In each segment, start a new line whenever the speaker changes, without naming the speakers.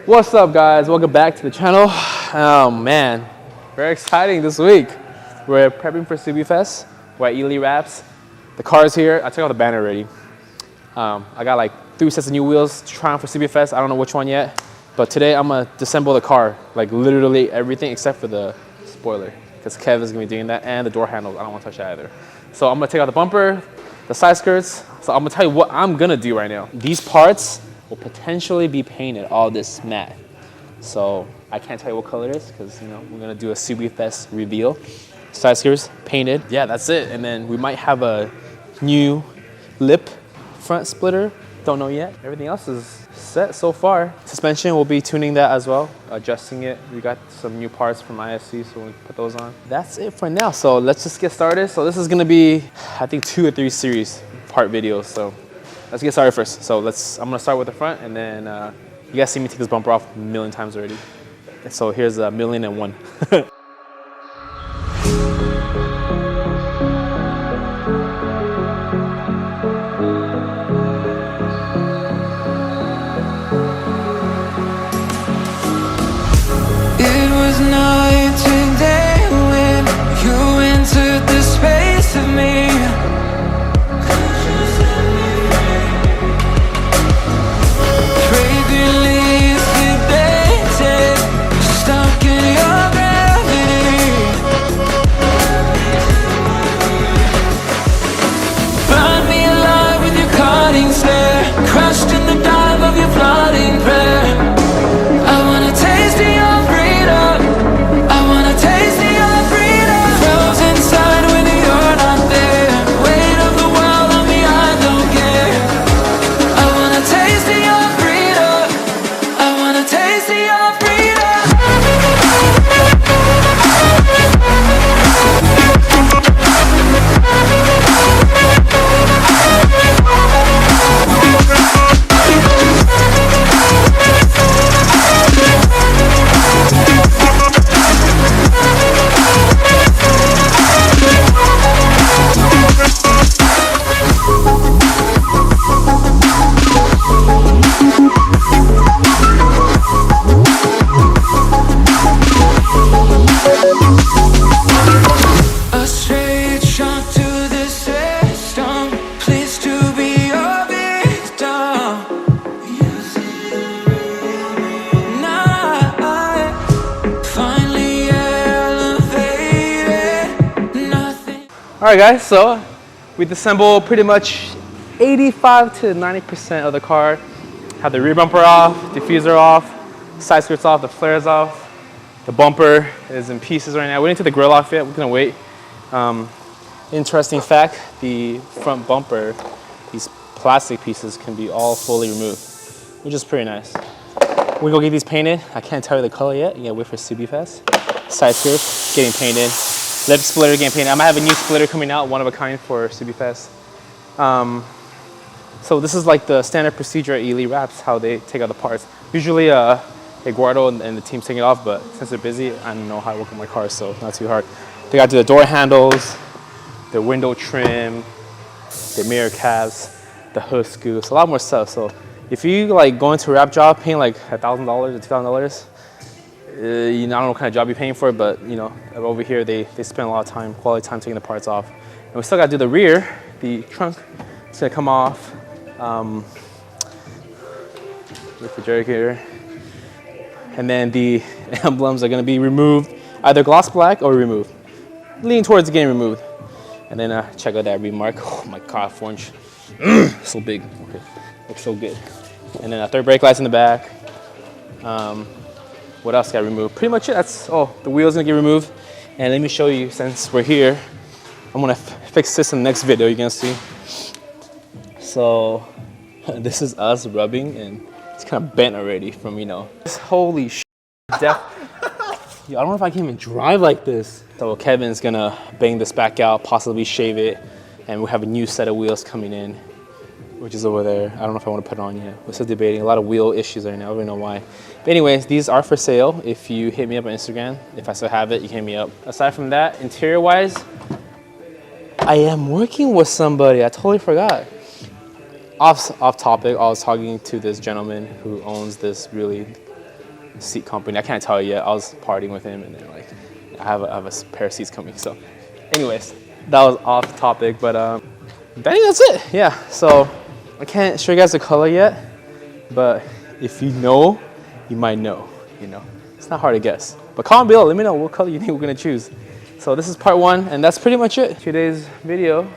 What's up, guys? Welcome back to the channel. Oh man, very exciting this week. We're prepping for Subi Fest. We're at Ely Wraps. The car's here. I took out the banner already. I got like 3 sets of new wheels to try on for Subi Fest. I don't know which one yet, but today I'm gonna disassemble the car, like literally everything except for the spoiler, because Kev is gonna be doing that, and the door handles. I don't want to touch that either. So I'm gonna take out the bumper, the side skirts. So I'm gonna tell you what I'm gonna do right now. These parts will potentially be painted all this matte. So I can't tell you what color it is because we're gonna do a Subi Fest reveal. Side skirts painted. Yeah, that's it. And then we might have a new lip front splitter. Don't know yet. Everything else is set so far. Suspension, we'll be tuning that as well, adjusting it. We got some new parts from IFC, so we'll put those on. That's it for now. So let's just get started. So this is gonna be, I think, 2 or 3 series part videos. So let's get started first. So I'm gonna start with the front, and then you guys see me take this bumper off a million times already. So here's a 1,000,001.
It was night and day when you entered the space of me. Crushed in the dive of your flooding prayer. I wanna taste of your freedom. I wanna taste of your freedom. Frozen inside when you're not there. Weight of the world on me, I don't care. I wanna taste of your freedom. I wanna taste of your freedom.
All right, guys, so we disassembled pretty much 85 to 90% of the car. Have the rear bumper off, diffuser off, side skirts off, the flares off. The bumper is in pieces right now. We didn't take the grill off yet, we're gonna wait. Interesting fact, the front bumper, these plastic pieces can be all fully removed, which is pretty nice. We're gonna get these painted. I can't tell you the color yet. You gotta wait for Subi Fest. Side skirts getting painted. Lip splitter getting painted. I might have a new splitter coming out, one of a kind for Subi Fest. So this is like the standard procedure at Ely Wraps, how they take out the parts. Usually Eduardo and the team take it off, but since they're busy, I don't know how to work on my car, so not too hard. They got to do the door handles, the window trim, the mirror caps, the hood scoops, a lot more stuff. So if you like go into a wrap job paying like $1,000 or $2,000, I don't know what kind of job you're paying for, but over here they spend a lot of time, quality time taking the parts off. And we still got to do the rear, the trunk. It's gonna come off. Refrigerator. And then the emblems are gonna be removed, either gloss black or removed. Lean towards getting removed. And then check out that remark. Oh my God, 4-inch. So big. Okay, looks so good. And then 3rd brake lights in the back. What else got removed? Pretty much it. The wheel's gonna get removed. And let me show you, since we're here, I'm gonna fix this in the next video you're gonna see. So this is us rubbing, and it's kind of bent already from, holy shit. I don't know if I can even drive like this. So Kevin's gonna bang this back out, possibly shave it, and we'll have a new set of wheels coming in, which is over there. I don't know if I want to put it on yet. We're still debating. A lot of wheel issues right now. I don't know why. But anyways, these are for sale. If you hit me up on Instagram, if I still have it, you can hit me up. Aside from that, interior-wise, I am working with somebody. I totally forgot. Off topic, I was talking to this gentleman who owns this really seat company. I can't tell you yet. I was partying with him, and then like I have a pair of seats coming. So, anyways, that was off topic, but I think that's it. Yeah. So I can't show you guys the color yet, but if you know, you might know. You know, it's not hard to guess. But comment below. Let me know what color you think we're gonna choose. So this is part 1, and that's pretty much it. Today's video.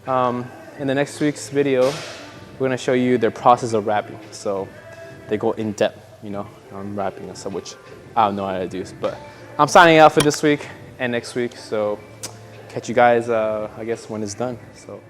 In the next week's video, we're gonna show you their process of wrapping. So they go in depth, you know, on wrapping and stuff, which I don't know how to do. But I'm signing out for this week and next week. So catch you guys, I guess, when it's done. So.